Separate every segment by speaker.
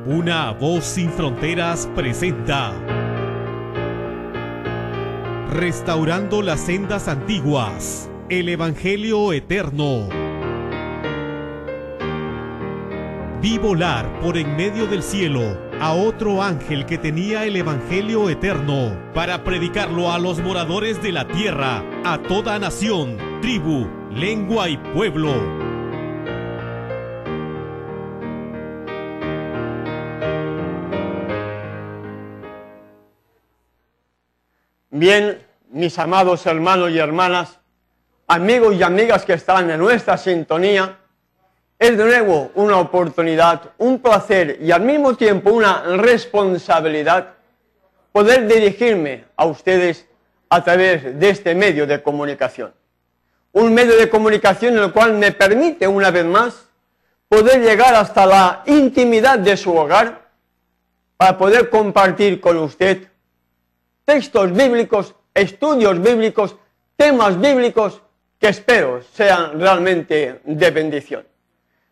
Speaker 1: Una voz sin fronteras presenta Restaurando las sendas antiguas, el Evangelio eterno. Vi volar por en medio del cielo a otro ángel que tenía el Evangelio eterno para predicarlo a los moradores de la tierra, a toda nación, tribu, lengua y pueblo.
Speaker 2: Bien, mis amados hermanos y hermanas, amigos y amigas que están en nuestra sintonía, es de nuevo una oportunidad, un placer y al mismo tiempo una responsabilidad poder dirigirme a ustedes a través de este medio de comunicación. Un medio de comunicación en el cual me permite una vez más poder llegar hasta la intimidad de su hogar para poder compartir con usted textos bíblicos, estudios bíblicos, temas bíblicos que espero sean realmente de bendición.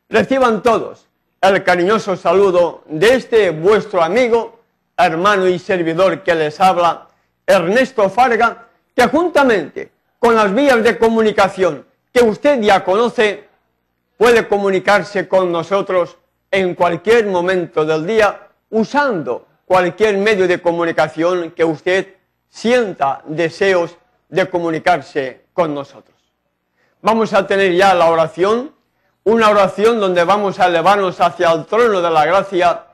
Speaker 2: Reciban todos el cariñoso saludo de este vuestro amigo, hermano y servidor que les habla, Ernesto Farga, que juntamente con las vías de comunicación que usted ya conoce, puede comunicarse con nosotros en cualquier momento del día usando cualquier medio de comunicación que usted sienta deseos de comunicarse con nosotros. Vamos a tener ya la oración, una oración donde vamos a elevarnos hacia el trono de la gracia,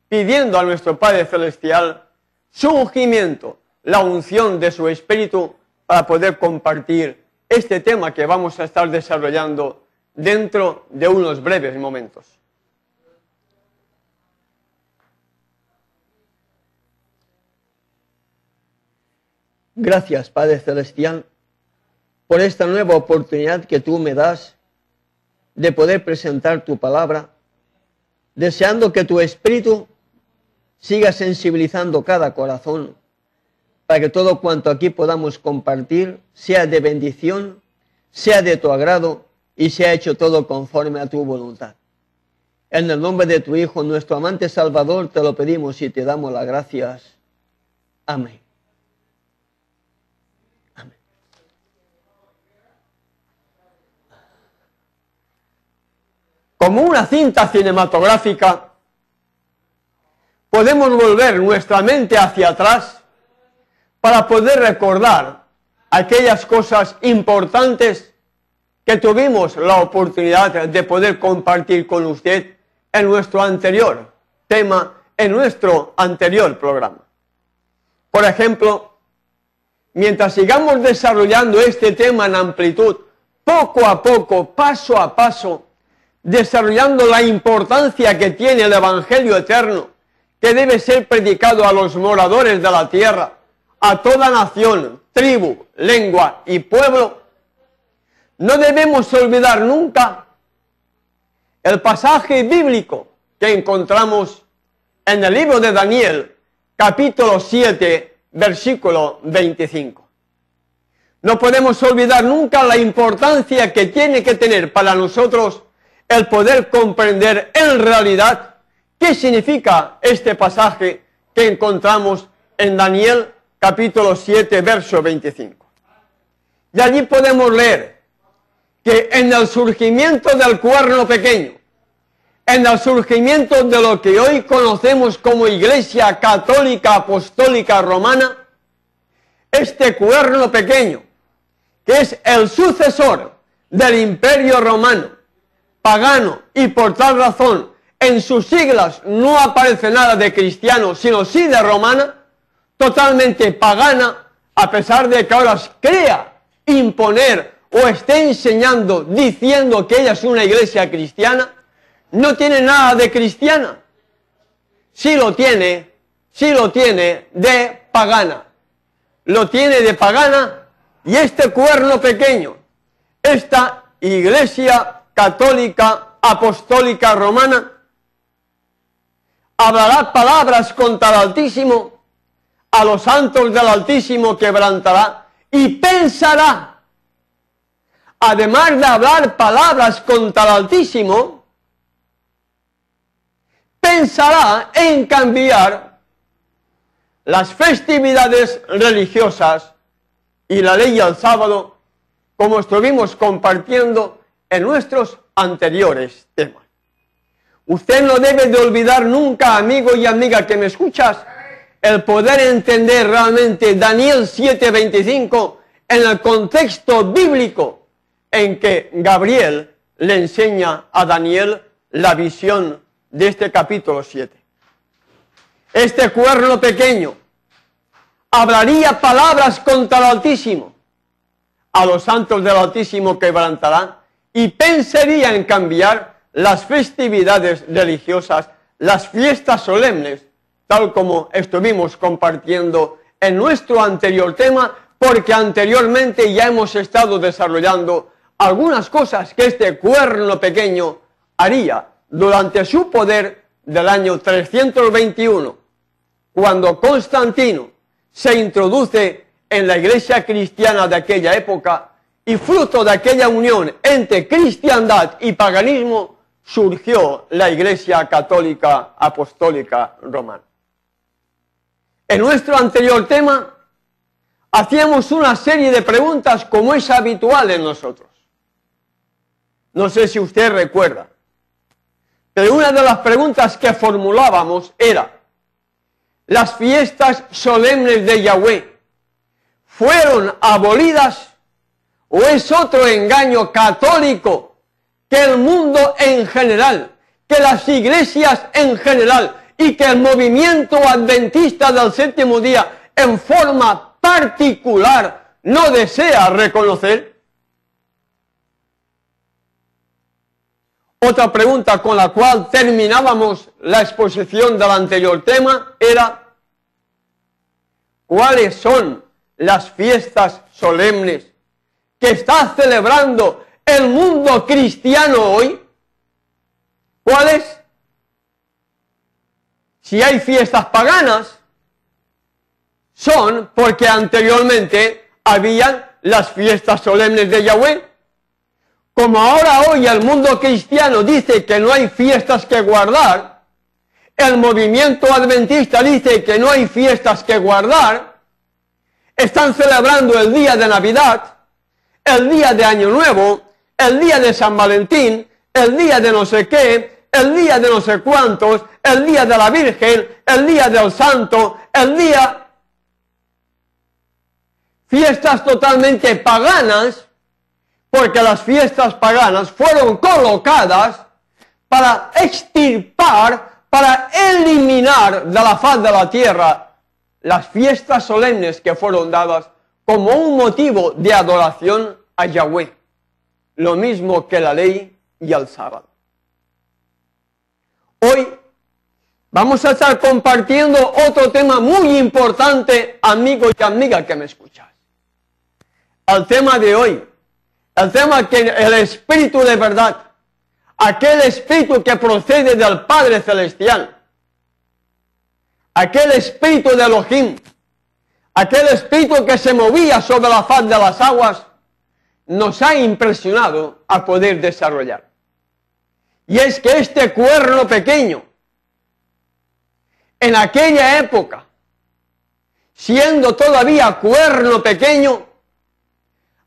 Speaker 2: pidiendo a nuestro Padre Celestial su ungimiento, la unción de su Espíritu, para poder compartir este tema que vamos a estar desarrollando dentro de unos breves momentos. Gracias, Padre Celestial, por esta nueva oportunidad que tú me das de poder presentar tu palabra, deseando que tu Espíritu siga sensibilizando cada corazón para que todo cuanto aquí podamos compartir sea de bendición, sea de tu agrado y sea hecho todo conforme a tu voluntad. En el nombre de tu Hijo, nuestro amante Salvador, te lo pedimos y te damos las gracias. Amén. Como una cinta cinematográfica, podemos volver nuestra mente hacia atrás para poder recordar aquellas cosas importantes que tuvimos la oportunidad de poder compartir con usted en nuestro anterior tema, en nuestro anterior programa. Por ejemplo, mientras sigamos desarrollando este tema en amplitud, poco a poco, paso a paso, desarrollando la importancia que tiene el Evangelio eterno, que debe ser predicado a los moradores de la tierra, a toda nación, tribu, lengua y pueblo, no debemos olvidar nunca el pasaje bíblico que encontramos en el libro de Daniel, capítulo 7, versículo 25. No podemos olvidar nunca la importancia que tiene que tener para nosotros el poder comprender en realidad qué significa este pasaje que encontramos en Daniel capítulo 7, verso 25. Y allí podemos leer que en el surgimiento del cuerno pequeño, en el surgimiento de lo que hoy conocemos como Iglesia Católica Apostólica Romana, este cuerno pequeño, que es el sucesor del Imperio Romano, pagano, y por tal razón en sus siglas no aparece nada de cristiano, sino sí de romana, totalmente pagana, a pesar de que ahora crea imponer o esté enseñando, diciendo que ella es una iglesia cristiana, no tiene nada de cristiana. Sí lo tiene de pagana. Lo tiene de pagana, y este cuerno pequeño, esta iglesia católica apostólica romana, hablará palabras contra el Altísimo, a los santos del Altísimo quebrantará y pensará, además de hablar palabras contra el Altísimo, pensará en cambiar las festividades religiosas y la ley del sábado, como estuvimos compartiendo en nuestros anteriores temas. Usted no debe de olvidar nunca, amigo y amiga que me escuchas, el poder entender realmente Daniel 7:25 en el contexto bíblico en que Gabriel le enseña a Daniel la visión de este capítulo 7. Este cuerno pequeño hablaría palabras contra el Altísimo, a los santos del Altísimo quebrantará, y pensaría en cambiar las festividades religiosas, las fiestas solemnes, tal como estuvimos compartiendo en nuestro anterior tema, porque anteriormente ya hemos estado desarrollando algunas cosas que este cuerno pequeño haría durante su poder del año 321, cuando Constantino se introduce en la iglesia cristiana de aquella época, y fruto de aquella unión entre cristiandad y paganismo surgió la Iglesia Católica Apostólica Romana. En nuestro anterior tema hacíamos una serie de preguntas como es habitual en nosotros. No sé si usted recuerda, pero una de las preguntas que formulábamos era: ¿las fiestas solemnes de Yahweh fueron abolidas o es otro engaño católico que el mundo en general, que las iglesias en general y que el movimiento adventista del séptimo día en forma particular no desea reconocer? Otra pregunta con la cual terminábamos la exposición del anterior tema era: ¿cuáles son las fiestas solemnes que está celebrando el mundo cristiano hoy? ¿Cuáles? Si hay fiestas paganas, son porque anteriormente habían las fiestas solemnes de Yahweh. Como ahora hoy el mundo cristiano dice que no hay fiestas que guardar, el movimiento adventista dice que no hay fiestas que guardar, están celebrando el día de Navidad, el día de Año Nuevo, el día de San Valentín, el día de no sé qué, el día de no sé cuántos, el día de la Virgen, el día del Santo, el día... Fiestas totalmente paganas, porque las fiestas paganas fueron colocadas para extirpar, para eliminar de la faz de la tierra las fiestas solemnes que fueron dadas como un motivo de adoración a Yahweh, lo mismo que la ley y el sábado. Hoy vamos a estar compartiendo otro tema muy importante, amigo y amiga que me escuchas. El tema de hoy, el tema que el Espíritu de verdad, aquel Espíritu que procede del Padre Celestial, aquel Espíritu de Elohim, aquel Espíritu que se movía sobre la faz de las aguas, nos ha impresionado a poder desarrollar. Y es que este cuerno pequeño, en aquella época, siendo todavía cuerno pequeño,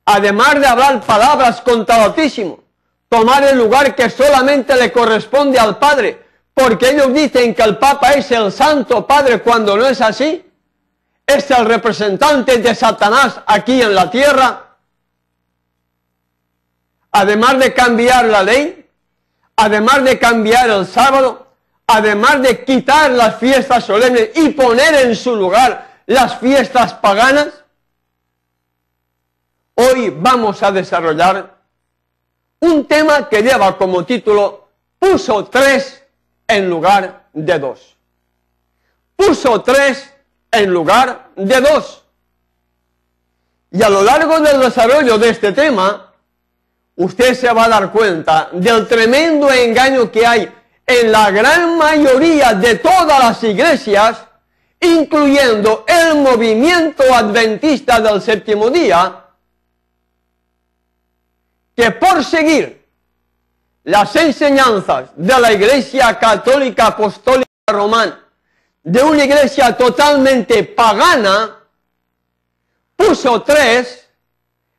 Speaker 2: además de hablar palabras contra el Altísimo, tomar el lugar que solamente le corresponde al Padre, porque ellos dicen que el Papa es el Santo Padre cuando no es así, es el representante de Satanás aquí en la tierra. Además de cambiar la ley, además de cambiar el sábado, además de quitar las fiestas solemnes y poner en su lugar las fiestas paganas, hoy vamos a desarrollar un tema que lleva como título: puso 3 en lugar de 2. Puso 3 en lugar de 2. Y a lo largo del desarrollo de este tema, usted se va a dar cuenta del tremendo engaño que hay en la gran mayoría de todas las iglesias, incluyendo el movimiento adventista del séptimo día, que por seguir las enseñanzas de la Iglesia Católica Apostólica Romana, de una iglesia totalmente pagana, puso 3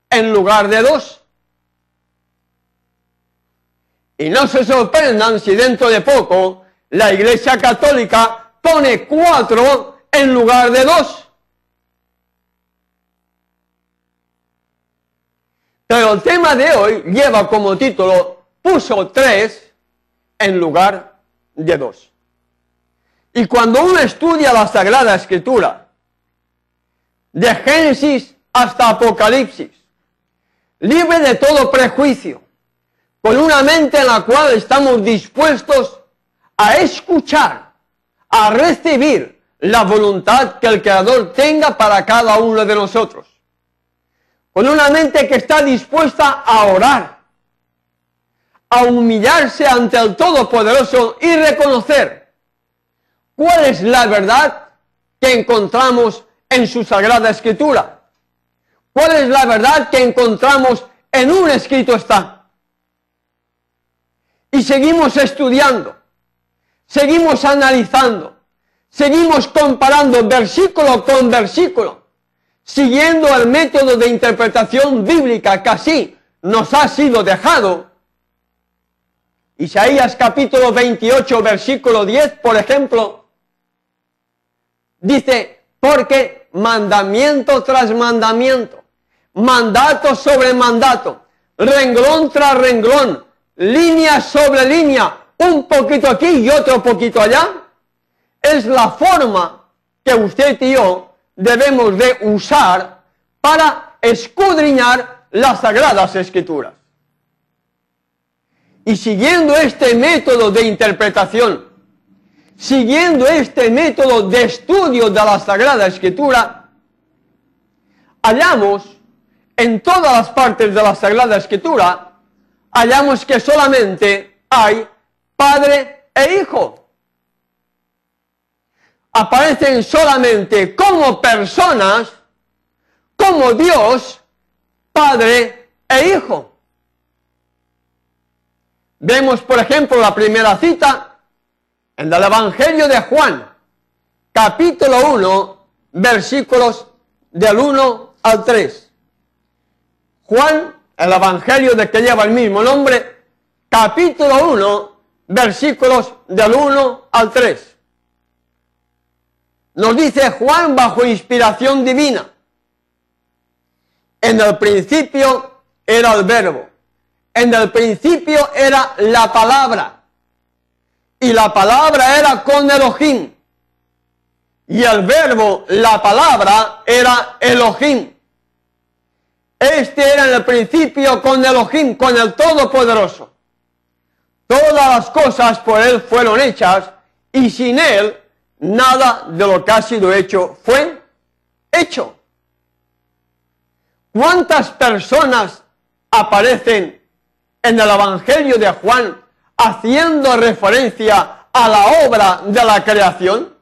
Speaker 2: en lugar de 2. Y no se sorprendan si dentro de poco la Iglesia Católica pone 4 en lugar de 2. Pero el tema de hoy lleva como título, puso 3 en lugar de 2. Y cuando uno estudia la Sagrada Escritura, de Génesis hasta Apocalipsis, libre de todo prejuicio, con una mente en la cual estamos dispuestos a escuchar, a recibir la voluntad que el Creador tenga para cada uno de nosotros, con una mente que está dispuesta a orar, a humillarse ante el Todopoderoso y reconocer cuál es la verdad que encontramos en su Sagrada Escritura, cuál es la verdad que encontramos en un escrito está. Y seguimos estudiando, seguimos analizando, seguimos comparando versículo con versículo, siguiendo el método de interpretación bíblica que así nos ha sido dejado. Isaías capítulo 28, versículo 10, por ejemplo, dice, porque mandamiento tras mandamiento, mandato sobre mandato, renglón tras renglón, línea sobre línea, un poquito aquí y otro poquito allá, es la forma que usted y yo debemos de usar para escudriñar las Sagradas Escrituras. Y siguiendo este método de interpretación, siguiendo este método de estudio de la Sagrada Escritura, hallamos en todas las partes de la Sagrada Escritura, hallamos que solamente hay Padre e Hijo. Aparecen solamente como personas, como Dios, Padre e Hijo. Vemos, por ejemplo, la primera cita en el Evangelio de Juan, capítulo 1, versículos del 1 al 3. Juan, el Evangelio de que lleva el mismo nombre, capítulo 1, versículos del 1 al 3. Nos dice Juan bajo inspiración divina, en el principio era el Verbo, en el principio era la palabra, y la palabra era con Elohim, y el Verbo, la palabra, era Elohim. Este era en el principio con Elohim, con el Todopoderoso. Todas las cosas por Él fueron hechas, y sin Él nada de lo que ha sido hecho fue hecho. ¿Cuántas personas aparecen en el Evangelio de Juan haciendo referencia a la obra de la creación?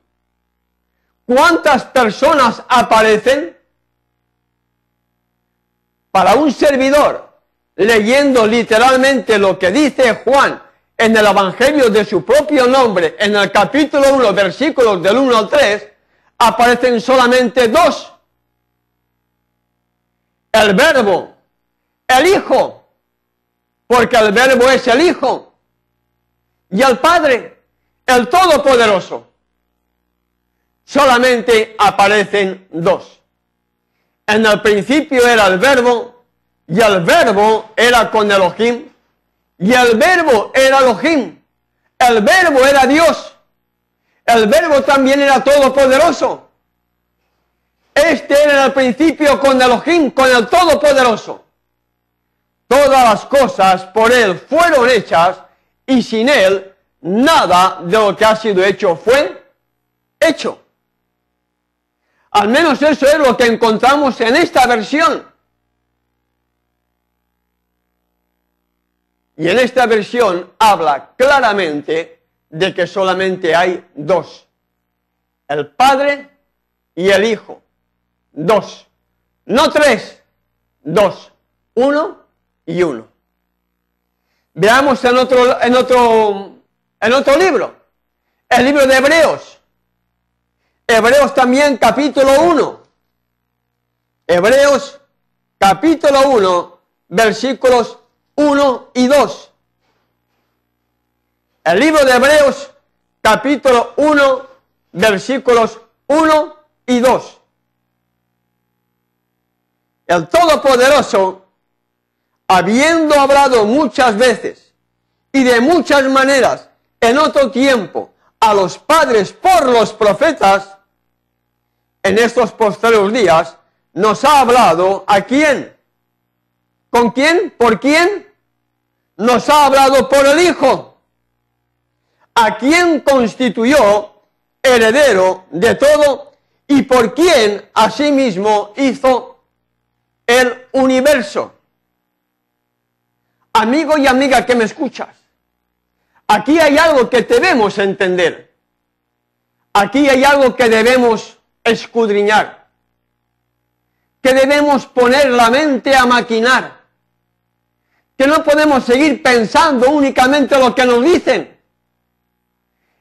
Speaker 2: ¿Cuántas personas aparecen? Para un servidor, leyendo literalmente lo que dice Juan en el Evangelio de su propio nombre, en el capítulo 1, versículos del 1 al 3, aparecen solamente 2. El Verbo, el Hijo, porque el Verbo es el Hijo, y el Padre, el Todopoderoso. Solamente aparecen 2. En el principio era el Verbo, y el Verbo era con Elohim, y el Verbo era Elohim, el Verbo era Dios, el Verbo también era todopoderoso. Este era en el principio con Elohim, con el Todopoderoso. Todas las cosas por Él fueron hechas, y sin Él nada de lo que ha sido hecho fue hecho. Al menos eso es lo que encontramos en esta versión. Y en esta versión habla claramente de que solamente hay 2. El Padre y el Hijo. 2. No 3. 2. 1 y 1. Veamos en otro libro, el libro de Hebreos. Hebreos también, capítulo 1. Hebreos, capítulo 1, versículos 1 y 2. El libro de Hebreos, capítulo 1, versículos 1 y 2. El Todopoderoso, habiendo hablado muchas veces y de muchas maneras en otro tiempo a los padres por los profetas, en estos posteriores días nos ha hablado ¿a quién? ¿Con quién? ¿Por quién? Nos ha hablado por el Hijo, a quien constituyó heredero de todo y por quien asimismo hizo el universo. Amigo y amiga que me escuchas, aquí hay algo que debemos entender. Aquí hay algo que debemos escudriñar, que debemos poner la mente a maquinar, que no podemos seguir pensando únicamente lo que nos dicen.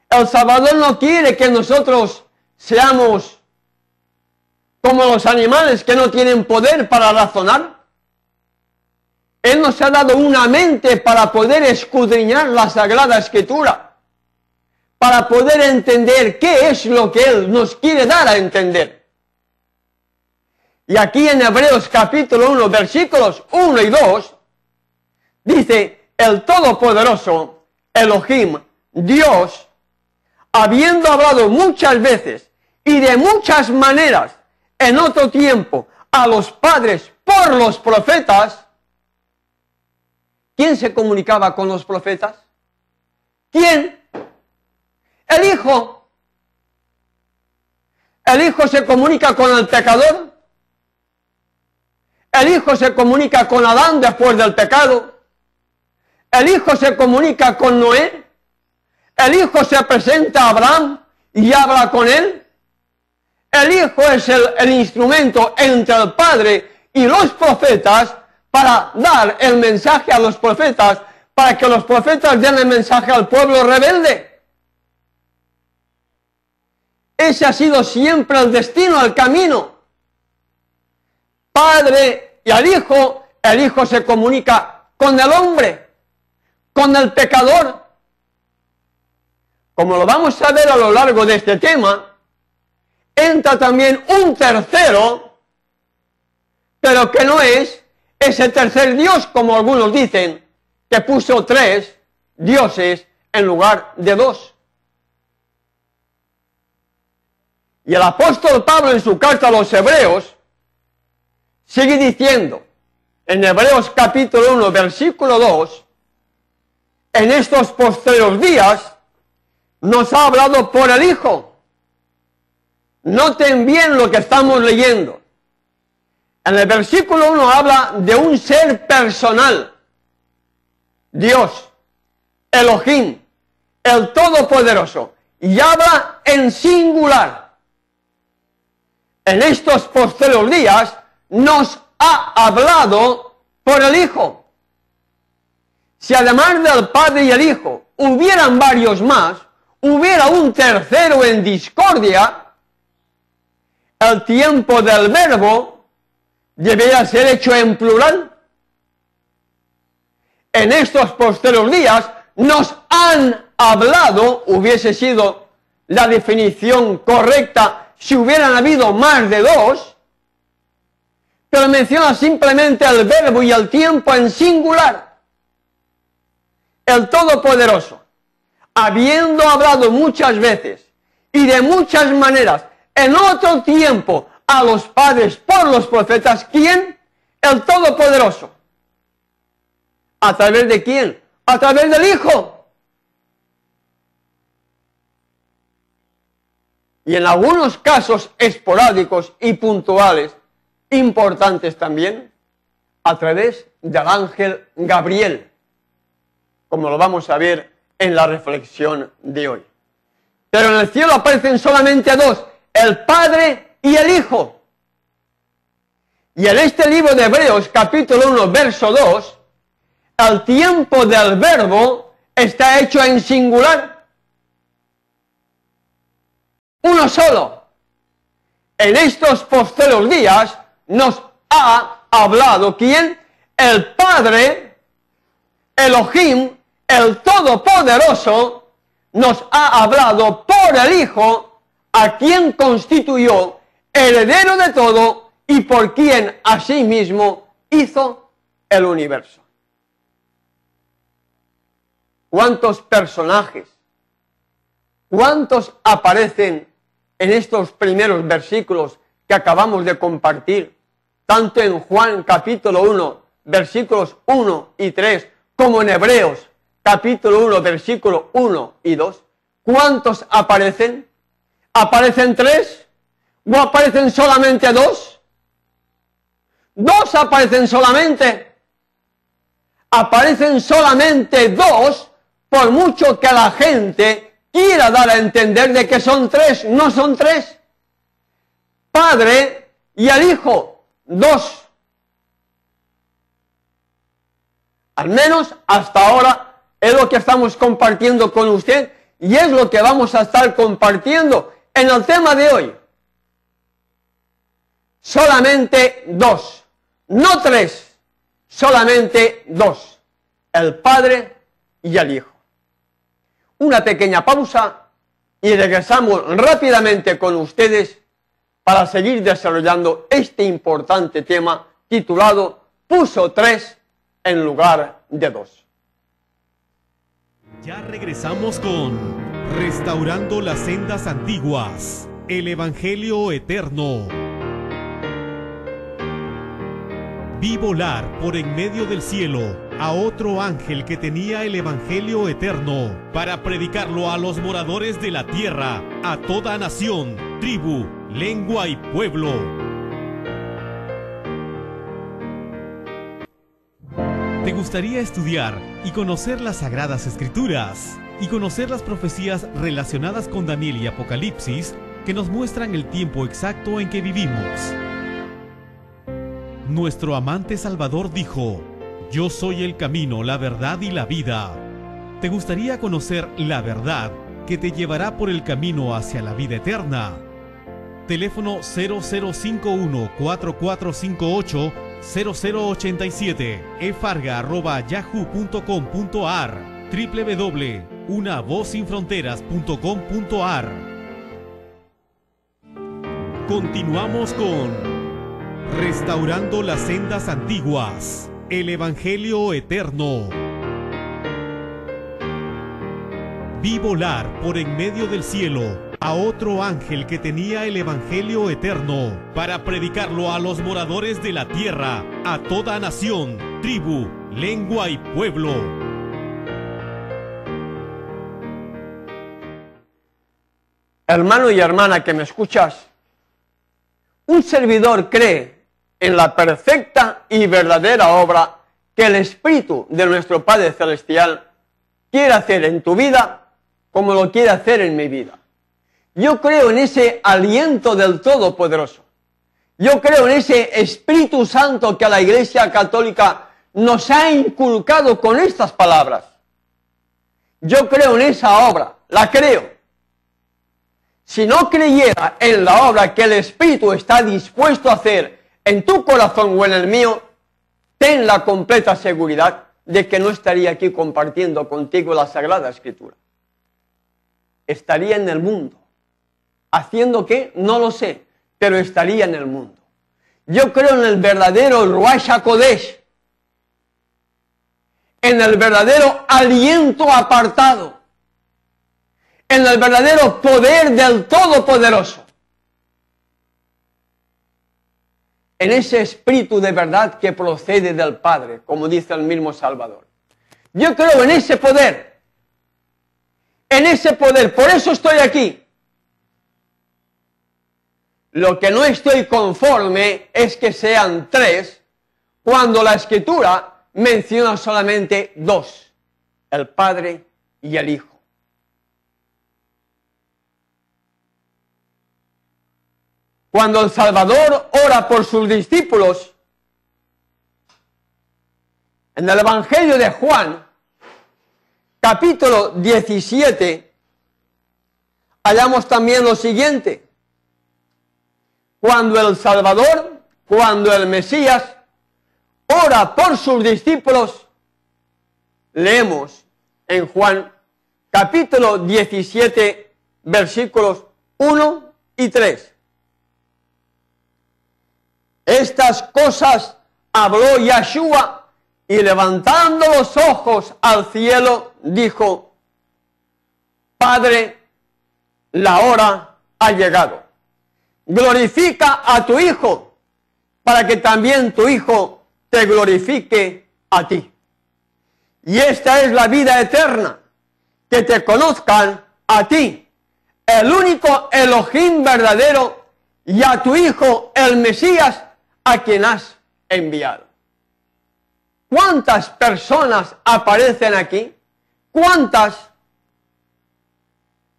Speaker 2: El Salvador no quiere que nosotros seamos como los animales que no tienen poder para razonar. Él nos ha dado una mente para poder escudriñar la Sagrada Escritura, para poder entender qué es lo que Él nos quiere dar a entender. Y aquí en Hebreos capítulo 1, versículos 1 y 2, dice, el Todopoderoso, Elohim, Dios, habiendo hablado muchas veces y de muchas maneras en otro tiempo a los padres por los profetas. ¿Quién se comunicaba con los profetas? ¿Quién? El Hijo. El Hijo se comunica con el pecador. El Hijo se comunica con Adán después del pecado. El Hijo se comunica con Noé. El Hijo se presenta a Abraham y habla con él. El Hijo es el instrumento entre el Padre y los profetas para dar el mensaje a los profetas, para que los profetas den el mensaje al pueblo rebelde. Ese ha sido siempre el destino, el camino. Padre y al Hijo, el Hijo se comunica con el hombre, con el pecador. Como lo vamos a ver a lo largo de este tema, entra también un tercero, pero que no es ese tercer Dios, como algunos dicen, que puso 3 dioses en lugar de 2. Y el apóstol Pablo en su carta a los Hebreos sigue diciendo, en Hebreos capítulo 1, versículo 2, en estos posteriores días nos ha hablado por el Hijo. Noten bien lo que estamos leyendo. En el versículo 1 habla de un ser personal, Dios, Elohim, el Todopoderoso, y habla en singular. En estos posteriores días nos ha hablado por el Hijo. Si además del Padre y el Hijo hubieran varios más, hubiera un tercero en discordia, el tiempo del verbo debería ser hecho en plural. En estos posteriores días nos han hablado, hubiese sido la definición correcta si hubieran habido más de 2, pero menciona simplemente el verbo y el tiempo en singular. El Todopoderoso, habiendo hablado muchas veces y de muchas maneras en otro tiempo a los padres por los profetas, ¿quién? El Todopoderoso. ¿A través de quién? A través del Hijo. Y en algunos casos esporádicos y puntuales, importantes también, a través del ángel Gabriel, como lo vamos a ver en la reflexión de hoy. Pero en el cielo aparecen solamente 2, el Padre y el Hijo. Y en este libro de Hebreos, capítulo 1, verso 2, el tiempo del verbo está hecho en singular. Uno solo. En estos postreros días nos ha hablado, ¿quién? El Padre, Elohim, el Todopoderoso, nos ha hablado por el Hijo, a quien constituyó heredero de todo y por quien asimismo hizo el universo. ¿Cuántos personajes, cuántos aparecen en estos primeros versículos que acabamos de compartir, tanto en Juan capítulo 1, versículos 1 y 3, como en Hebreos capítulo 1, versículo 1 y 2? ¿Cuántos aparecen? ¿Aparecen 3? ¿O aparecen solamente 2? ¿2 aparecen solamente? Aparecen solamente 2, por mucho que la gente quiera dar a entender de que son 3, no son 3. Padre y el Hijo, 2. Al menos hasta ahora es lo que estamos compartiendo con usted y es lo que vamos a estar compartiendo en el tema de hoy. Solamente 2, no 3, solamente 2, el Padre y el Hijo. Una pequeña pausa y regresamos rápidamente con ustedes para seguir desarrollando este importante tema titulado Puso 3 en lugar de 2.
Speaker 1: Ya regresamos con Restaurando las Sendas Antiguas, el Evangelio Eterno. Vi volar por en medio del cielo a otro ángel que tenía el Evangelio Eterno para predicarlo a los moradores de la tierra, a toda nación, tribu, lengua y pueblo. ¿Te gustaría estudiar y conocer las Sagradas Escrituras y conocer las profecías relacionadas con Daniel y Apocalipsis que nos muestran el tiempo exacto en que vivimos? Nuestro amante Salvador dijo: yo soy el camino, la verdad y la vida. ¿Te gustaría conocer la verdad que te llevará por el camino hacia la vida eterna? Teléfono 0051-4458-0087, efarga@yahoo.com.ar, www.unavozsinfronteras.com.ar. Continuamos con Restaurando las Sendas Antiguas, el Evangelio Eterno. Vi volar por en medio del cielo a otro ángel que tenía el Evangelio Eterno para predicarlo a los moradores de la tierra, a toda nación, tribu, lengua y pueblo.
Speaker 2: Hermano y hermana que me escuchas, un servidor cree en la perfecta y verdadera obra que el Espíritu de nuestro Padre Celestial quiere hacer en tu vida como lo quiere hacer en mi vida. Yo creo en ese aliento del Todopoderoso. Yo creo en ese Espíritu Santo que la Iglesia Católica nos ha inculcado con estas palabras. Yo creo en esa obra, la creo. Si no creyera en la obra que el Espíritu está dispuesto a hacer en tu corazón o en el mío, ten la completa seguridad de que no estaría aquí compartiendo contigo la Sagrada Escritura. Estaría en el mundo. ¿Haciendo qué? No lo sé, pero estaría en el mundo. Yo creo en el verdadero Ruach HaKodesh, en el verdadero aliento apartado, en el verdadero poder del Todopoderoso, en ese espíritu de verdad que procede del Padre, como dice el mismo Salvador. Yo creo en ese poder, por eso estoy aquí. Lo que no estoy conforme es que sean 3, cuando la Escritura menciona solamente 2, el Padre y el Hijo. Cuando el Salvador ora por sus discípulos, En el Evangelio de Juan, capítulo 17, hallamos también lo siguiente. Cuando el Salvador, cuando el Mesías ora por sus discípulos, leemos en Juan capítulo 17, versículos 1 y 3. Estas cosas habló Yeshua y levantando los ojos al cielo dijo: Padre, la hora ha llegado. Glorifica a tu Hijo, para que también tu Hijo te glorifique a ti. Y esta es la vida eterna, que te conozcan a ti, el único Elohim verdadero, y a tu Hijo, el Mesías, a quien has enviado. ¿Cuántas personas aparecen aquí? ¿Cuántas?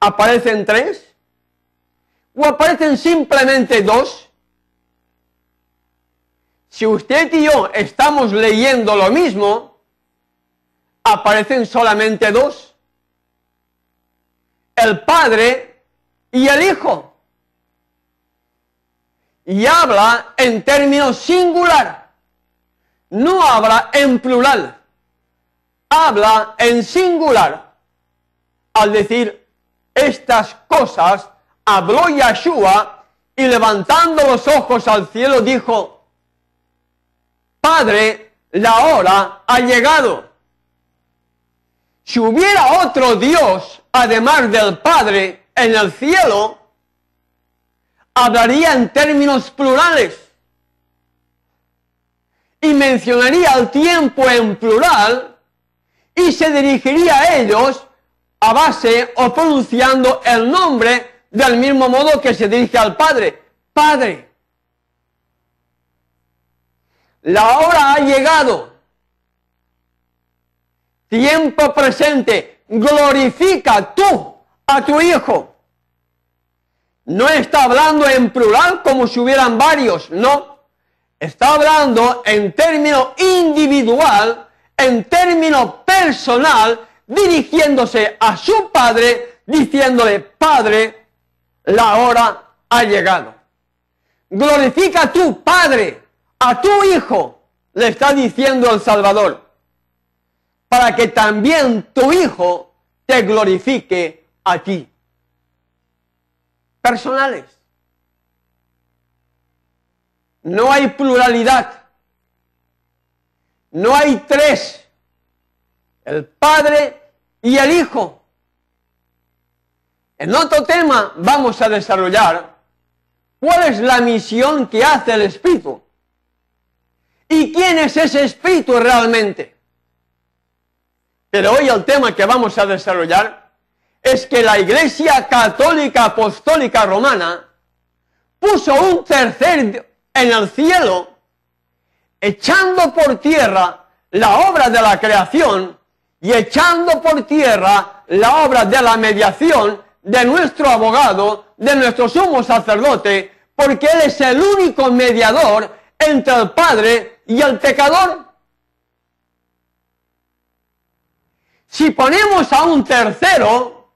Speaker 2: ¿Aparecen 3? ¿O aparecen simplemente 2? Si usted y yo estamos leyendo lo mismo, aparecen solamente 2. El Padre y el Hijo. Y habla en términos singular. No habla en plural. Habla en singular. Al decir estas cosas, habló Yeshua y levantando los ojos al cielo dijo: Padre, la hora ha llegado. Si hubiera otro Dios, además del Padre, en el cielo, hablaría en términos plurales y mencionaría el tiempo en plural y se dirigiría a ellos a base o pronunciando el nombre del mismo modo que se dirige al Padre. Padre, la hora ha llegado. Tiempo presente. Glorifica tú a tu Hijo. No está hablando en plural como si hubieran varios, no. Está hablando en término individual, en término personal, dirigiéndose a su Padre, diciéndole: Padre, la hora ha llegado. Glorifica tú, Padre, a tu Hijo, le está diciendo el Salvador, para que también tu Hijo te glorifique a ti. Personales. No hay pluralidad. No hay 3. El Padre y el Hijo. En otro tema vamos a desarrollar cuál es la misión que hace el Espíritu. ¿Y quién es ese Espíritu realmente? Pero hoy el tema que vamos a desarrollar es que la Iglesia Católica Apostólica Romana puso un tercer en el cielo, echando por tierra la obra de la creación y echando por tierra la obra de la mediación de nuestro abogado, de nuestro sumo sacerdote, porque Él es el único mediador entre el Padre y el pecador. Si ponemos a un tercero,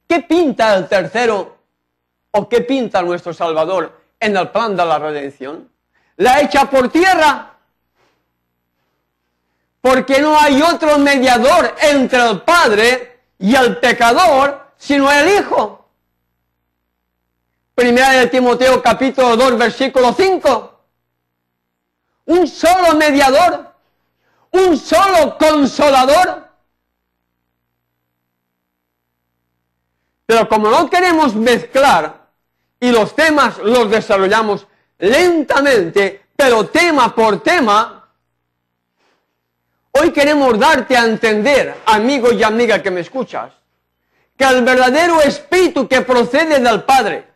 Speaker 2: ¿qué pinta el tercero o qué pinta nuestro Salvador en el plan de la redención? La echa por tierra, porque no hay otro mediador entre el Padre y el pecador sino el Hijo. Primera de Timoteo capítulo 2 versículo 5. Un solo mediador, un solo consolador. Pero como no queremos mezclar y los temas los desarrollamos lentamente, pero tema por tema, hoy queremos darte a entender, amigo y amiga que me escuchas, que el verdadero espíritu que procede del Padre,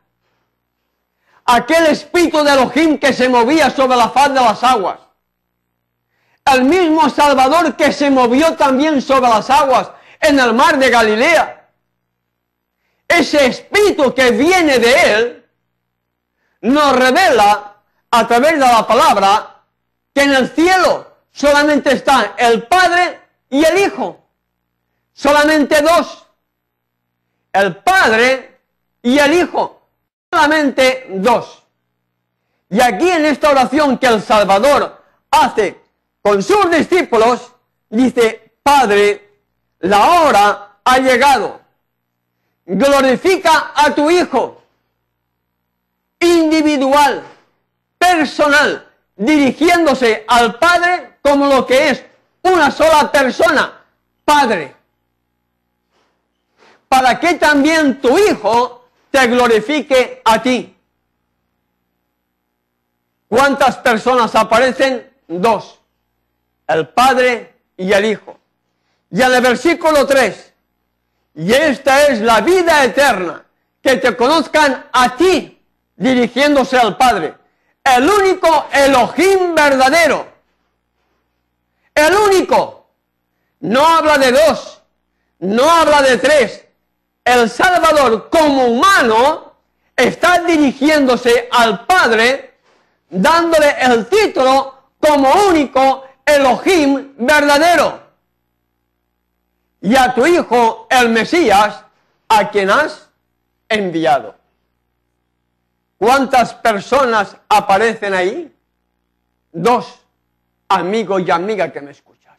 Speaker 2: aquel espíritu de Elohim que se movía sobre la faz de las aguas, el mismo Salvador que se movió también sobre las aguas en el mar de Galilea, ese espíritu que viene de Él, nos revela a través de la palabra que en el cielo solamente están el Padre y el Hijo. Solamente dos. El Padre y el Hijo. Solamente dos. Y aquí en esta oración que el Salvador hace con sus discípulos, dice: Padre, la hora ha llegado. Glorifica a tu Hijo. Individual, personal, dirigiéndose al Padre como lo que es una sola persona, Padre. Para que también tu Hijo te glorifique a ti. ¿Cuántas personas aparecen? Dos. El Padre y el Hijo. Y en el versículo 3, y esta es la vida eterna, que te conozcan a ti, dirigiéndose al Padre, el único Elohim verdadero, el único. No habla de dos, no habla de tres. El Salvador como humano está dirigiéndose al Padre, dándole el título como único Elohim verdadero. Y a tu Hijo, el Mesías, a quien has enviado. ¿Cuántas personas aparecen ahí? Dos, amigo y amiga que me escuchas.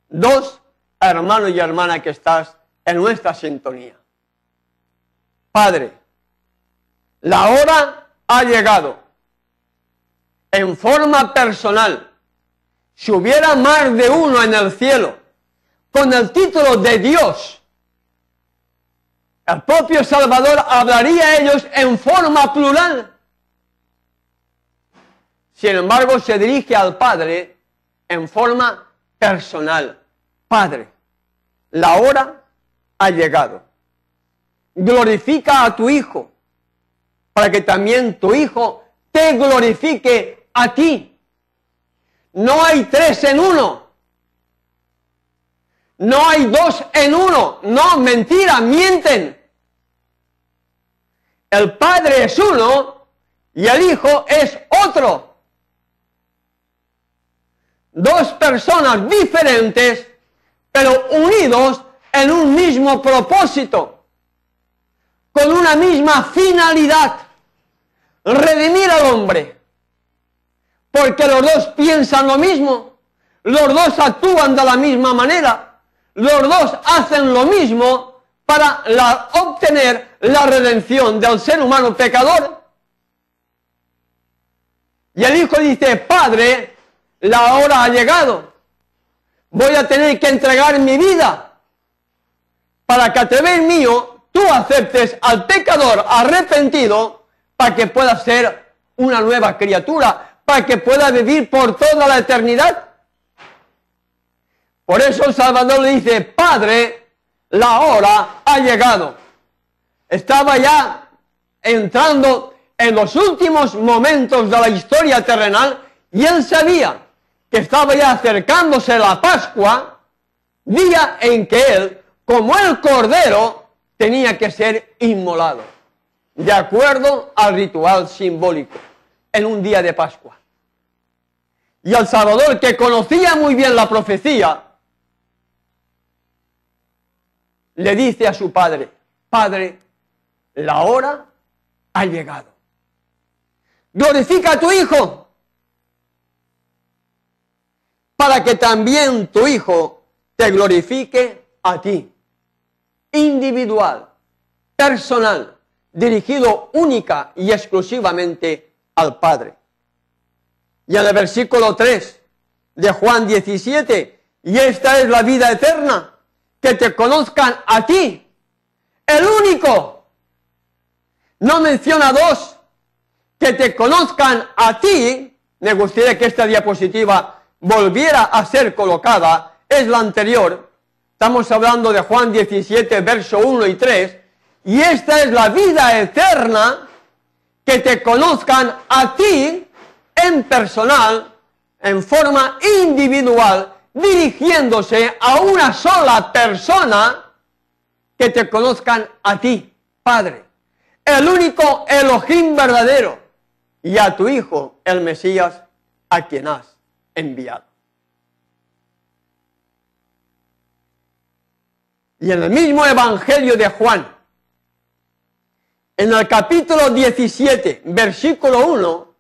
Speaker 2: Dos, hermano y hermana que estás en nuestra sintonía. Padre, la hora ha llegado. En forma personal. Si hubiera más de uno en el cielo, con el título de Dios, el propio Salvador hablaría a ellos en forma plural. Sin embargo, se dirige al Padre en forma personal. Padre, la hora ha llegado. Glorifica a tu Hijo, para que también tu Hijo te glorifique a ti. No hay tres en uno. No hay dos en uno. No, mentira, mienten. El Padre es uno y el Hijo es otro. Dos personas diferentes, pero unidos en un mismo propósito, con una misma finalidad: redimir al hombre. Porque los dos piensan lo mismo, los dos actúan de la misma manera, los dos hacen lo mismo para obtener la redención del ser humano pecador. Y el Hijo dice: Padre, la hora ha llegado. Voy a tener que entregar mi vida para que a través mío tú aceptes al pecador arrepentido, para que pueda ser una nueva criatura, para que pueda vivir por toda la eternidad. Por eso el Salvador le dice: Padre, la hora ha llegado. Estaba ya entrando en los últimos momentos de la historia terrenal y él sabía que estaba ya acercándose la Pascua, día en que él, como el Cordero, tenía que ser inmolado, de acuerdo al ritual simbólico, en un día de Pascua. Y el Salvador, que conocía muy bien la profecía, le dice a su Padre: Padre, la hora ha llegado. Glorifica a tu Hijo, para que también tu Hijo te glorifique a ti. Individual, personal, dirigido única y exclusivamente al Padre. Y en el versículo 3 de Juan 17, y esta es la vida eterna, que te conozcan a ti, el único. No menciona dos. Que te conozcan a ti. Me gustaría que esta diapositiva volviera a ser colocada. Es la anterior. Estamos hablando de Juan 17, verso 1 y 3. Y esta es la vida eterna, que te conozcan a ti en personal, en forma individual, dirigiéndose a una sola persona, que te conozcan a ti, Padre, el único Elohim verdadero, y a tu Hijo, el Mesías, a quien has enviado. Y en el mismo Evangelio de Juan, en el capítulo 17, versículo 1,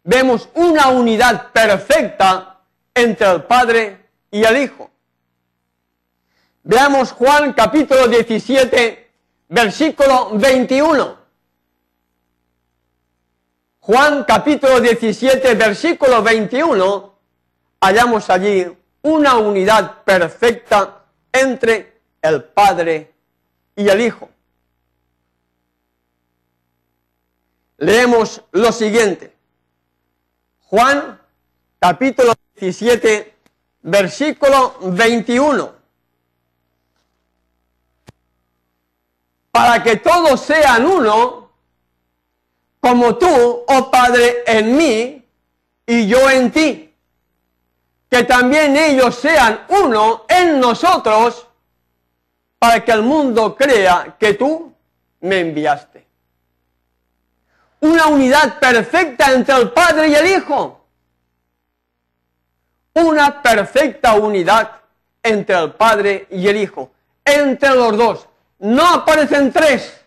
Speaker 2: vemos una unidad perfecta entre el Padre y el Hijo. Veamos Juan capítulo 17, versículo 21. Juan capítulo 17, versículo 21, hallamos allí una unidad perfecta entre el Padre y el Hijo. Leemos lo siguiente. Juan capítulo 17, versículo 21. Para que todos sean uno, como tú, oh Padre, en mí y yo en ti, que también ellos sean uno en nosotros, para que el mundo crea que tú me enviaste. Una unidad perfecta entre el Padre y el Hijo. Una perfecta unidad entre el Padre y el Hijo. Entre los dos. No aparecen tres,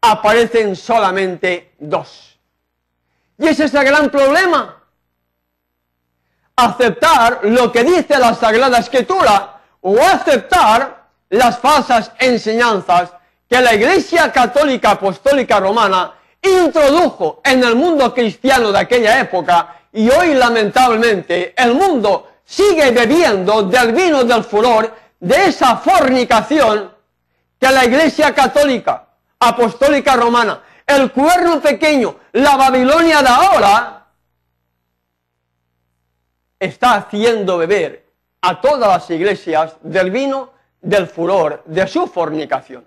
Speaker 2: aparecen solamente dos. Y ese es el gran problema. Aceptar lo que dice la Sagrada Escritura o aceptar las falsas enseñanzas que la Iglesia Católica Apostólica Romana introdujo en el mundo cristiano de aquella época, y hoy lamentablemente el mundo sigue bebiendo del vino del furor de esa fornicación que la Iglesia Católica Apostólica Romana, el cuerno pequeño, la Babilonia de ahora, está haciendo beber a todas las iglesias del vino del furor de su fornicación.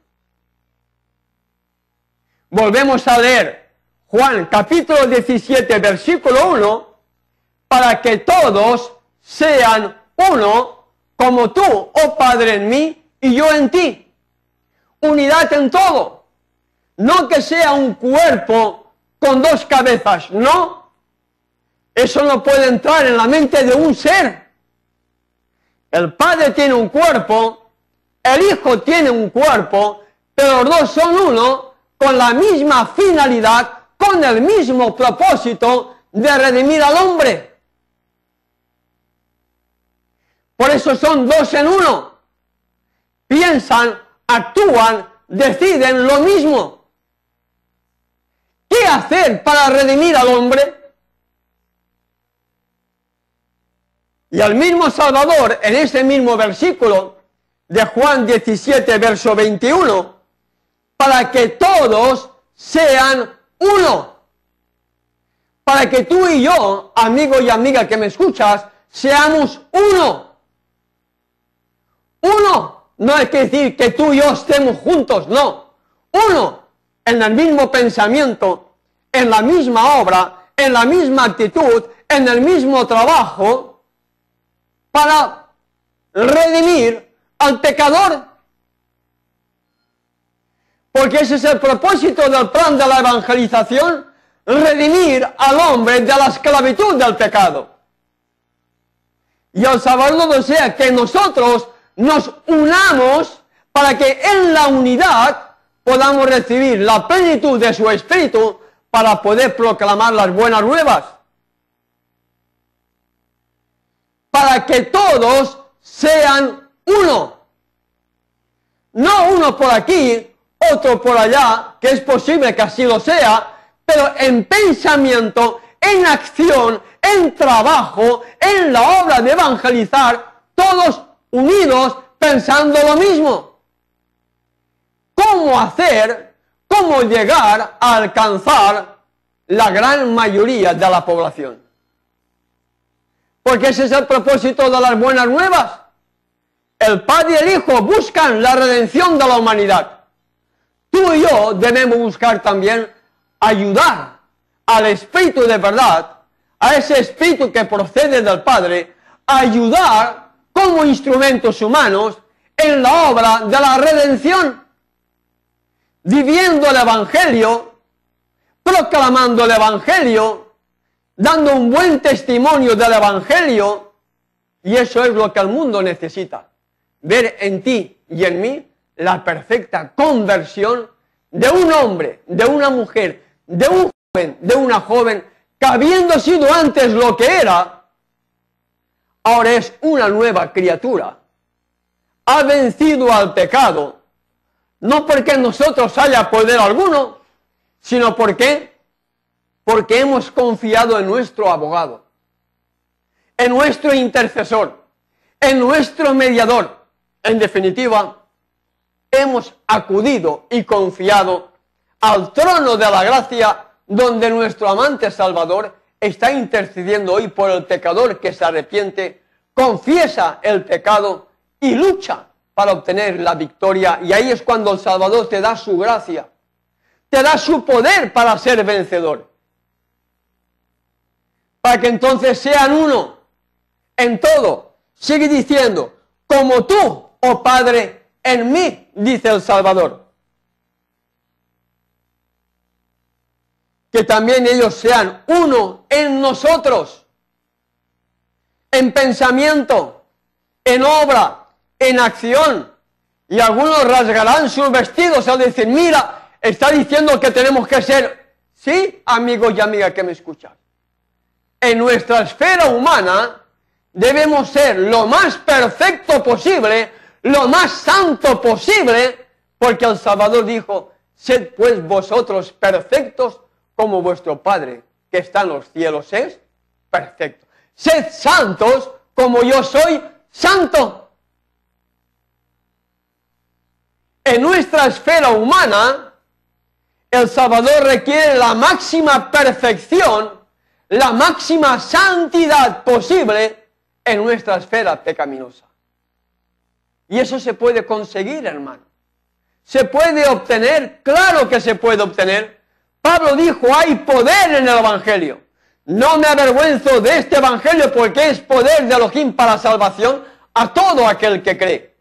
Speaker 2: Volvemos a leer Juan capítulo 17, versículo 1, para que todos sean uno, como tú, oh Padre, en mí y yo en ti. Unidad en todo. No que sea un cuerpo con dos cabezas, no. Eso no puede entrar en la mente de un ser. El Padre tiene un cuerpo, el Hijo tiene un cuerpo, pero los dos son uno, con la misma finalidad, con el mismo propósito de redimir al hombre. Por eso son dos en uno. Piensan, actúan, deciden lo mismo. ¿Qué hacer para redimir al hombre? Y al mismo Salvador, en ese mismo versículo de Juan 17, verso 21, para que todos sean uno. Para que tú y yo, amigo y amiga que me escuchas, seamos uno. Uno. No hay que decir que tú y yo estemos juntos, no. Uno, en el mismo pensamiento, en la misma obra, en la misma actitud, en el mismo trabajo, para redimir al pecador. Porque ese es el propósito del plan de la evangelización, redimir al hombre de la esclavitud del pecado. Y el Salvador desea que nosotros nos unamos para que en la unidad podamos recibir la plenitud de su Espíritu para poder proclamar las buenas nuevas. Para que todos sean uno. No uno por aquí, otro por allá, que es posible que así lo sea, pero en pensamiento, en acción, en trabajo, en la obra de evangelizar, todos unidos pensando lo mismo. ¿Cómo hacer, cómo llegar a alcanzar la gran mayoría de la población? Porque ese es el propósito de las buenas nuevas. El Padre y el Hijo buscan la redención de la humanidad. Tú y yo debemos buscar también ayudar al Espíritu de verdad, a ese Espíritu que procede del Padre, ayudar como instrumentos humanos en la obra de la redención, viviendo el Evangelio, proclamando el Evangelio, dando un buen testimonio del Evangelio, y eso es lo que el mundo necesita, ver en ti y en mí la perfecta conversión de un hombre, de una mujer, de un joven, de una joven, que habiendo sido antes lo que era, ahora es una nueva criatura. Ha vencido al pecado, no porque en nosotros haya poder alguno, sino porque hemos confiado en nuestro abogado, en nuestro intercesor, en nuestro mediador. En definitiva, hemos acudido y confiado al trono de la gracia, donde nuestro amante Salvador está intercediendo hoy por el pecador que se arrepiente, confiesa el pecado y lucha para obtener la victoria. Y ahí es cuando el Salvador te da su gracia, te da su poder para ser vencedor, para que entonces sean uno en todo. Sigue diciendo, como tú, oh Padre, en mí, dice el Salvador. Que también ellos sean uno en nosotros, en pensamiento, en obra, en acción. Y algunos rasgarán sus vestidos al decir, mira, está diciendo que tenemos que ser, sí, amigos y amigas que me escuchan, en nuestra esfera humana debemos ser lo más perfecto posible, lo más santo posible, porque el Salvador dijo, sed pues vosotros perfectos como vuestro Padre que está en los cielos es perfecto. Sed santos como yo soy santo. En nuestra esfera humana, el Salvador requiere la máxima perfección, la máxima santidad posible en nuestra esfera pecaminosa. Y eso se puede conseguir, hermano. ¿Se puede obtener? Claro que se puede obtener. Pablo dijo, hay poder en el Evangelio. No me avergüenzo de este Evangelio porque es poder de Elohim para salvación a todo aquel que cree.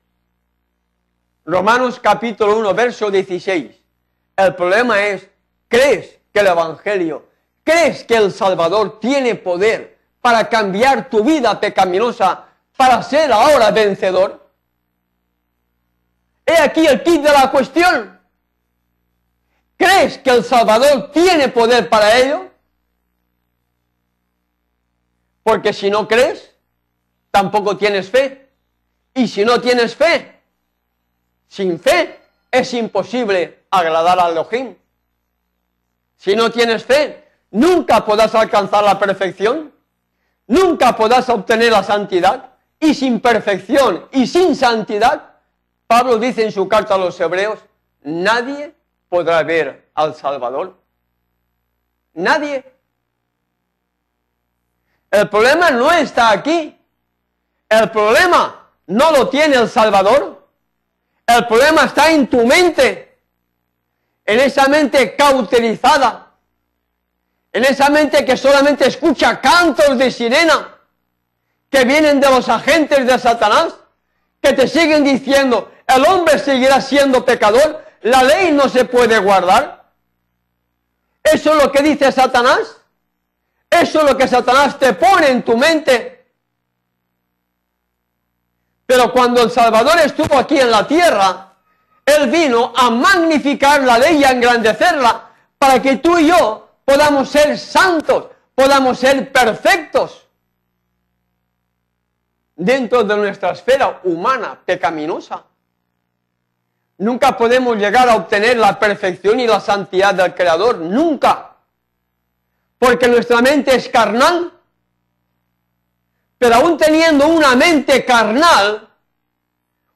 Speaker 2: Romanos capítulo 1, verso 16. El problema es, ¿crees que el Evangelio, crees que el Salvador tiene poder para cambiar tu vida pecaminosa para ser ahora vencedor? He aquí el kit de la cuestión. ¿Crees que el Salvador tiene poder para ello? Porque si no crees, tampoco tienes fe. Y si no tienes fe, sin fe es imposible agradar a Elohim. Si no tienes fe, nunca podrás alcanzar la perfección, nunca podrás obtener la santidad. Y sin perfección y sin santidad, Pablo dice en su carta a los Hebreos, nadie podrá ver al Salvador. Nadie. El problema no está aquí. El problema no lo tiene el Salvador. El problema está en tu mente. En esa mente cauterizada. En esa mente que solamente escucha cantos de sirena que vienen de los agentes de Satanás, que te siguen diciendo, el hombre seguirá siendo pecador, la ley no se puede guardar. Eso es lo que dice Satanás. Eso es lo que Satanás te pone en tu mente. Pero cuando el Salvador estuvo aquí en la tierra, Él vino a magnificar la ley y a engrandecerla para que tú y yo podamos ser santos, podamos ser perfectos dentro de nuestra esfera humana pecaminosa. Nunca podemos llegar a obtener la perfección y la santidad del Creador, nunca. Porque nuestra mente es carnal. Pero aún teniendo una mente carnal,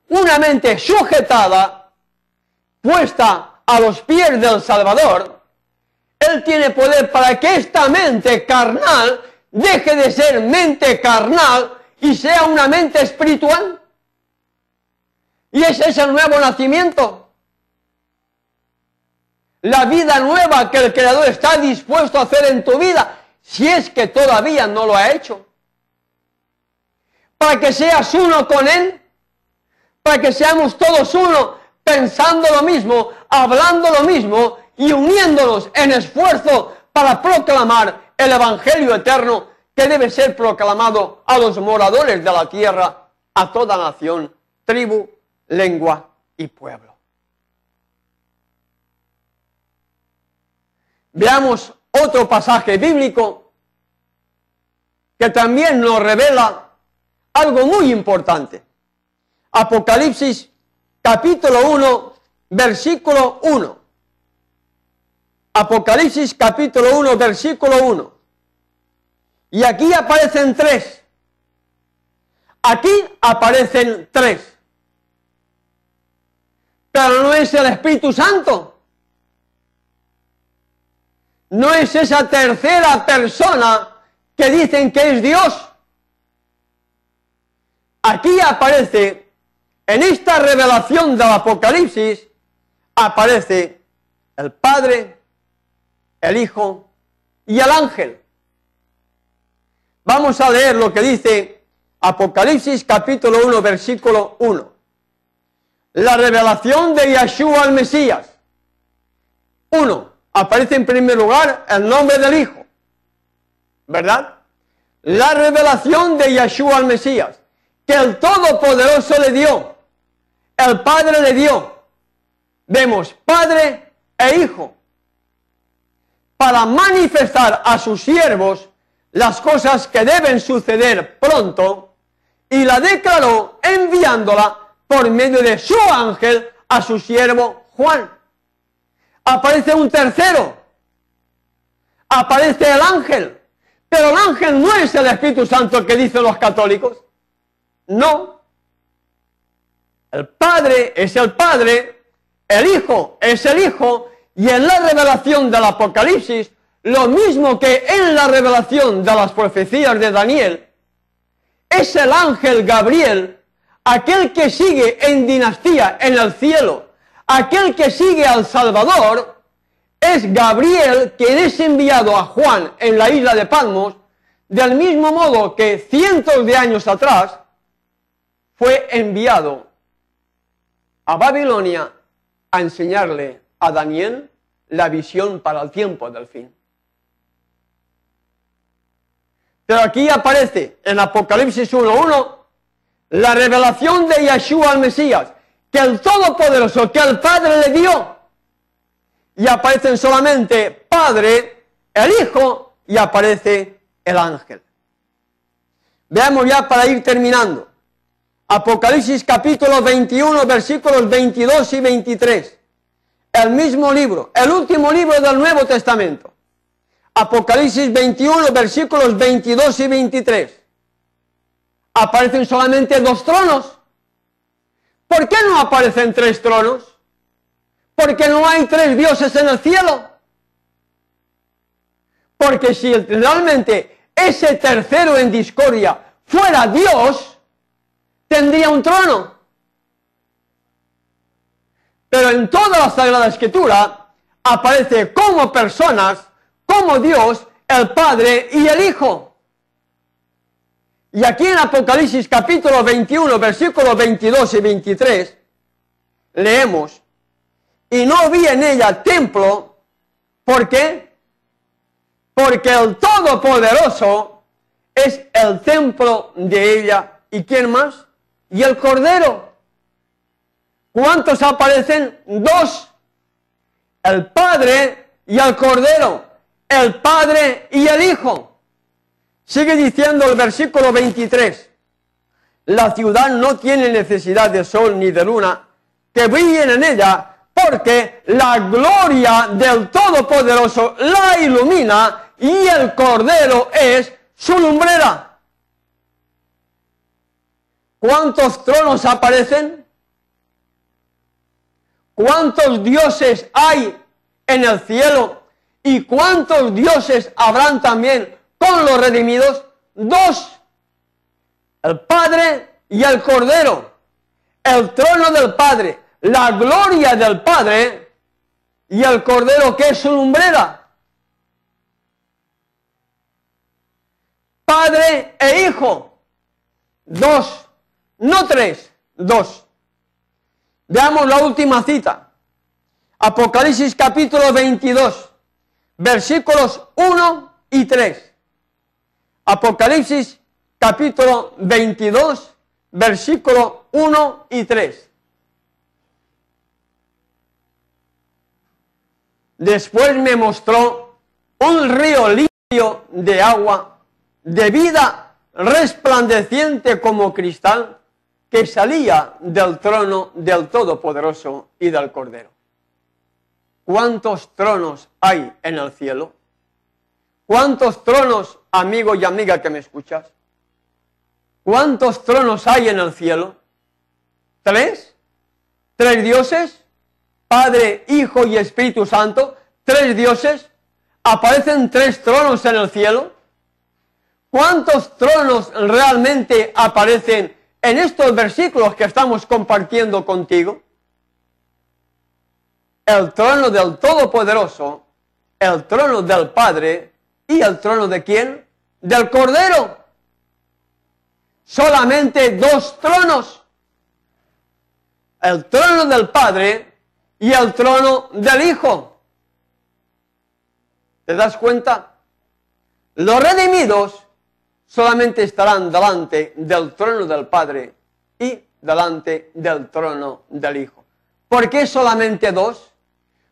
Speaker 2: una mente sujetada, puesta a los pies del Salvador, Él tiene poder para que esta mente carnal deje de ser mente carnal y sea una mente espiritual. Y ese es el nuevo nacimiento. La vida nueva que el Creador está dispuesto a hacer en tu vida, si es que todavía no lo ha hecho. Para que seas uno con Él, para que seamos todos uno, pensando lo mismo, hablando lo mismo y uniéndonos en esfuerzo para proclamar el Evangelio eterno que debe ser proclamado a los moradores de la tierra, a toda nación, tribu lengua y pueblo. Veamos otro pasaje bíblico que también nos revela algo muy importante. Apocalipsis capítulo 1, versículo 1. Apocalipsis capítulo 1, versículo 1. Y aquí aparecen tres. Aquí aparecen tres. Pero no es el Espíritu Santo. No es esa tercera persona que dicen que es Dios. Aquí aparece, en esta revelación del Apocalipsis, aparece el Padre, el Hijo y el ángel. Vamos a leer lo que dice Apocalipsis capítulo 1, versículo 1. La revelación de Yeshua el Mesías. 1. Aparece en primer lugar el nombre del Hijo, ¿verdad? La revelación de Yeshua el Mesías, que el Todopoderoso le dio, el Padre le dio. Vemos Padre e Hijo, para manifestar a sus siervos las cosas que deben suceder pronto, y la declaró enviándola por medio de su ángel a su siervo Juan. Aparece un tercero, aparece el ángel, pero el ángel no es el Espíritu Santo que dicen los católicos, no. El Padre es el Padre, el Hijo es el Hijo, y en la revelación del Apocalipsis, lo mismo que en la revelación de las profecías de Daniel, es el ángel Gabriel, aquel que sigue en dinastía en el cielo, aquel que sigue al Salvador, es Gabriel quien es enviado a Juan en la isla de Patmos, del mismo modo que cientos de años atrás fue enviado a Babilonia a enseñarle a Daniel la visión para el tiempo del fin. Pero aquí aparece en Apocalipsis 1:1 la revelación de Yeshua el Mesías, que el Todopoderoso, que el Padre le dio. Y aparecen solamente Padre, el Hijo, y aparece el ángel. Veamos ya para ir terminando. Apocalipsis capítulo 21, versículos 22 y 23. El mismo libro, el último libro del Nuevo Testamento. Apocalipsis 21, versículos 22 y 23. Aparecen solamente dos tronos. ¿Por qué no aparecen tres tronos? Porque no hay tres dioses en el cielo. Porque si realmente ese tercero en discordia fuera Dios, tendría un trono. Pero en toda la Sagrada Escritura aparece como personas, como Dios, el Padre y el Hijo. Y aquí en Apocalipsis capítulo 21, versículos 22 y 23, leemos: y no vi en ella templo. ¿Por qué? Porque el Todopoderoso es el templo de ella. ¿Y quién más? Y el Cordero. ¿Cuántos aparecen? Dos. El Padre y el Cordero. El Padre y el Hijo. Sigue diciendo el versículo 23. La ciudad no tiene necesidad de sol ni de luna que brillen en ella, porque la gloria del Todopoderoso la ilumina y el Cordero es su lumbrera. ¿Cuántos tronos aparecen? ¿Cuántos dioses hay en el cielo? ¿Y cuántos dioses habrán también con los redimidos? Dos. El Padre y el Cordero. El trono del Padre, la gloria del Padre y el Cordero que es su lumbrera. Padre e Hijo. Dos. No tres. Dos. Veamos la última cita. Apocalipsis capítulo 22, versículos 1 y 3. Apocalipsis capítulo 22, versículo 1 y 3. Después me mostró un río limpio de agua, de vida, resplandeciente como cristal, que salía del trono del Todopoderoso y del Cordero. ¿Cuántos tronos hay en el cielo? ¿Cuántos tronos, amigo y amiga que me escuchas? ¿Cuántos tronos hay en el cielo? ¿Tres? ¿Tres dioses? Padre, Hijo y Espíritu Santo. ¿Tres dioses? ¿Aparecen tres tronos en el cielo? ¿Cuántos tronos realmente aparecen en estos versículos que estamos compartiendo contigo? El trono del Todopoderoso, el trono del Padre y el trono ¿de quién? Del Cordero. Solamente dos tronos. El trono del Padre y el trono del Hijo. ¿Te das cuenta? Los redimidos solamente estarán delante del trono del Padre y delante del trono del Hijo. ¿Por qué solamente dos?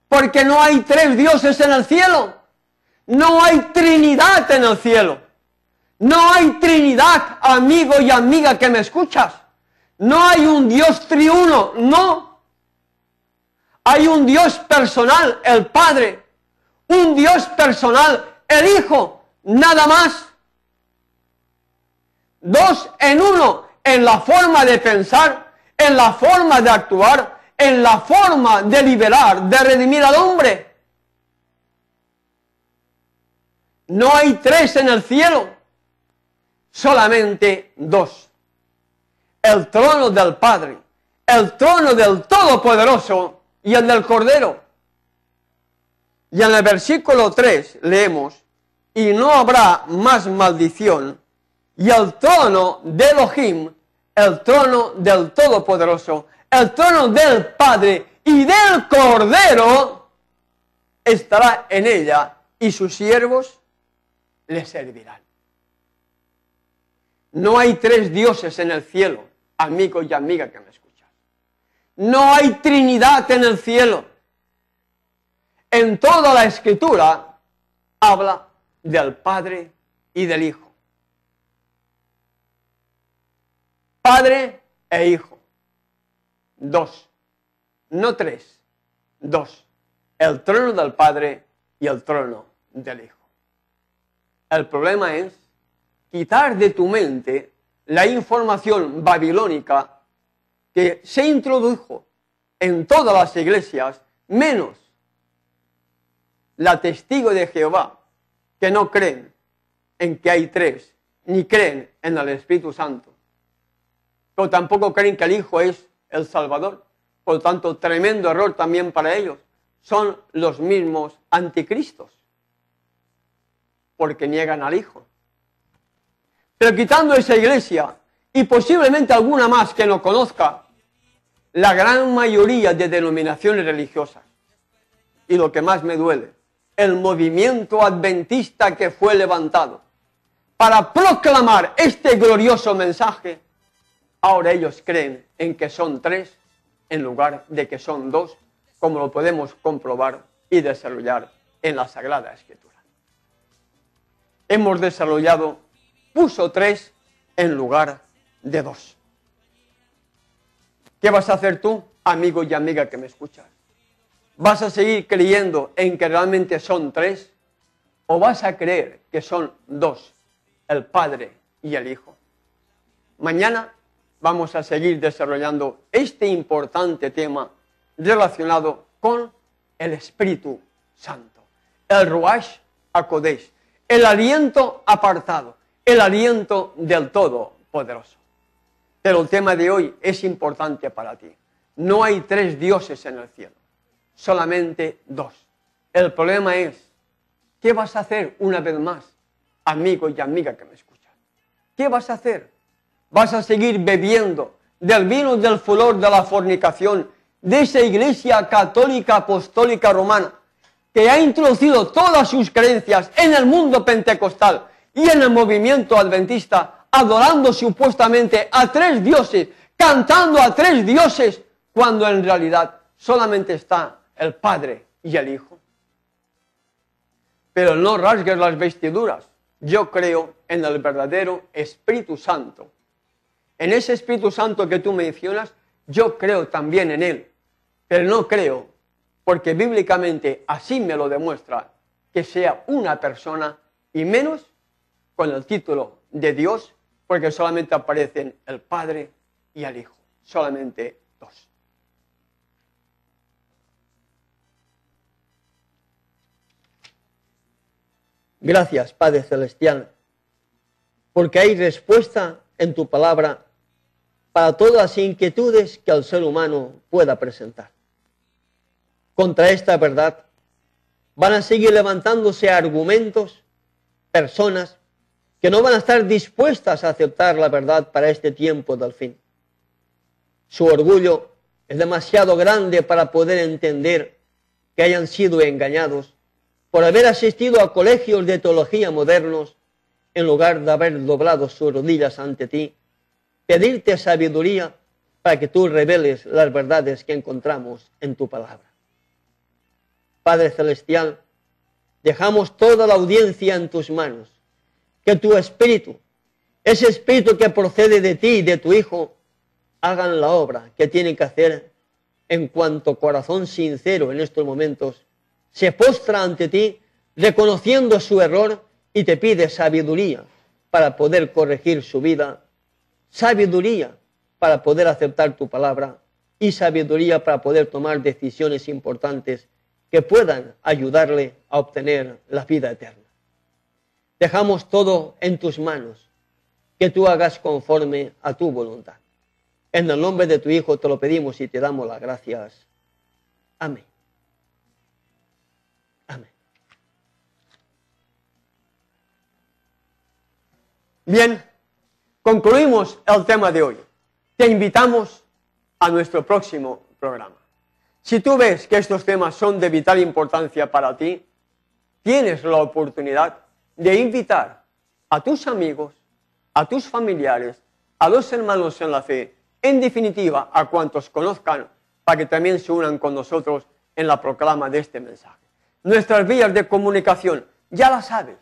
Speaker 2: Porque no hay tres dioses en el cielo. No hay Trinidad en el cielo. No hay Trinidad, amigo y amiga que me escuchas. No hay un Dios triuno, no. Hay un Dios personal, el Padre. Un Dios personal, el Hijo, nada más. Dos en uno, en la forma de pensar, en la forma de actuar, en la forma de liberar, de redimir al hombre. No hay tres en el cielo, solamente dos. El trono del Padre, el trono del Todopoderoso y el del Cordero. Y en el versículo 3 leemos, y no habrá más maldición, y el trono de Elohim, el trono del Todopoderoso, el trono del Padre y del Cordero estará en ella, y sus siervos le servirán. No hay tres dioses en el cielo, amigo y amiga que me escuchas. No hay Trinidad en el cielo. En toda la Escritura habla del Padre y del Hijo. Padre e Hijo. Dos. No tres. Dos. El trono del Padre y el trono del Hijo. El problema es quitar de tu mente la información babilónica que se introdujo en todas las iglesias, menos la testigo de Jehová, que no creen en que hay tres, ni creen en el Espíritu Santo, pero tampoco creen que el Hijo es el Salvador. Por lo tanto, tremendo error también para ellos. Son los mismos anticristos, porque niegan al Hijo. Pero quitando esa iglesia, y posiblemente alguna más que no conozca, la gran mayoría de denominaciones religiosas, y lo que más me duele, el movimiento adventista que fue levantado para proclamar este glorioso mensaje, ahora ellos creen en que son tres en lugar de que son dos, como lo podemos comprobar y desarrollar en la Sagrada Escritura. Hemos desarrollado, puso tres en lugar de dos. ¿Qué vas a hacer tú, amigo y amiga que me escuchas? ¿Vas a seguir creyendo en que realmente son tres? ¿O vas a creer que son dos, el Padre y el Hijo? Mañana vamos a seguir desarrollando este importante tema relacionado con el Espíritu Santo, el Ruach HaKodesh, el aliento apartado, el aliento del Todopoderoso. Pero el tema de hoy es importante para ti. No hay tres dioses en el cielo, solamente dos. El problema es, ¿qué vas a hacer una vez más, amigo y amiga que me escuchan? ¿Qué vas a hacer? ¿Vas a seguir bebiendo del vino del furor de la fornicación de esa iglesia católica apostólica romana que ha introducido todas sus creencias en el mundo pentecostal y en el movimiento adventista, adorando supuestamente a tres dioses, cantando a tres dioses, cuando en realidad solamente está el Padre y el Hijo? pero no rasgues las vestiduras. Yo creo en el verdadero Espíritu Santo. En ese Espíritu Santo que tú mencionas, yo creo también en él, pero no creo, porque bíblicamente así me lo demuestra, que sea una persona y menos con el título de Dios, porque solamente aparecen el Padre y el Hijo, solamente dos. Gracias, Padre Celestial, porque hay respuesta en tu palabra para todas las inquietudes que el ser humano pueda presentar. Contra esta verdad van a seguir levantándose argumentos, personas que no van a estar dispuestas a aceptar la verdad para este tiempo del fin. Su orgullo es demasiado grande para poder entender que hayan sido engañados por haber asistido a colegios de teología modernos en lugar de haber doblado sus rodillas ante ti, pedirte sabiduría para que tú reveles las verdades que encontramos en tu palabra. Padre Celestial, dejamos toda la audiencia en tus manos, que tu Espíritu, ese Espíritu que procede de ti y de tu Hijo, hagan la obra que tienen que hacer en cuanto corazón sincero en estos momentos se postra ante ti, reconociendo su error y te pide sabiduría para poder corregir su vida, sabiduría para poder aceptar tu palabra y sabiduría para poder tomar decisiones importantes que puedan ayudarle a obtener la vida eterna. Dejamos todo en tus manos, que tú hagas conforme a tu voluntad. En el nombre de tu Hijo te lo pedimos y te damos las gracias. Amén. Amén. Bien, concluimos el tema de hoy. Te invitamos a nuestro próximo programa. Si tú ves que estos temas son de vital importancia para ti, tienes la oportunidad de invitar a tus amigos, a tus familiares, a los hermanos en la fe, en definitiva a cuantos conozcan, para que también se unan con nosotros en la proclama de este mensaje. Nuestras vías de comunicación, ya las sabes,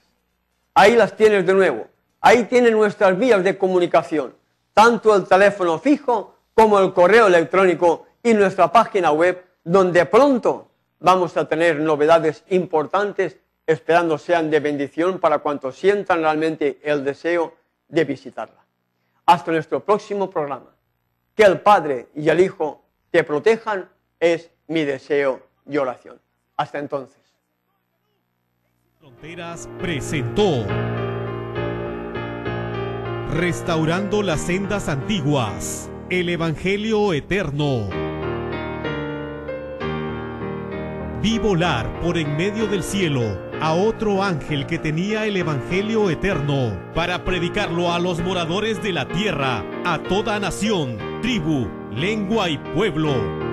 Speaker 2: ahí las tienes de nuevo, ahí tienen nuestras vías de comunicación, tanto el teléfono fijo como el correo electrónico y nuestra página web, donde pronto vamos a tener novedades importantes, esperando sean de bendición para cuantos sientan realmente el deseo de visitarla. Hasta nuestro próximo programa. Que el Padre y el Hijo te protejan es mi deseo y oración. Hasta entonces.
Speaker 1: Fronteras presentó Restaurando las sendas antiguas, el Evangelio eterno. Vi volar por en medio del cielo a otro ángel que tenía el Evangelio eterno para predicarlo a los moradores de la tierra, a toda nación, tribu, lengua y pueblo.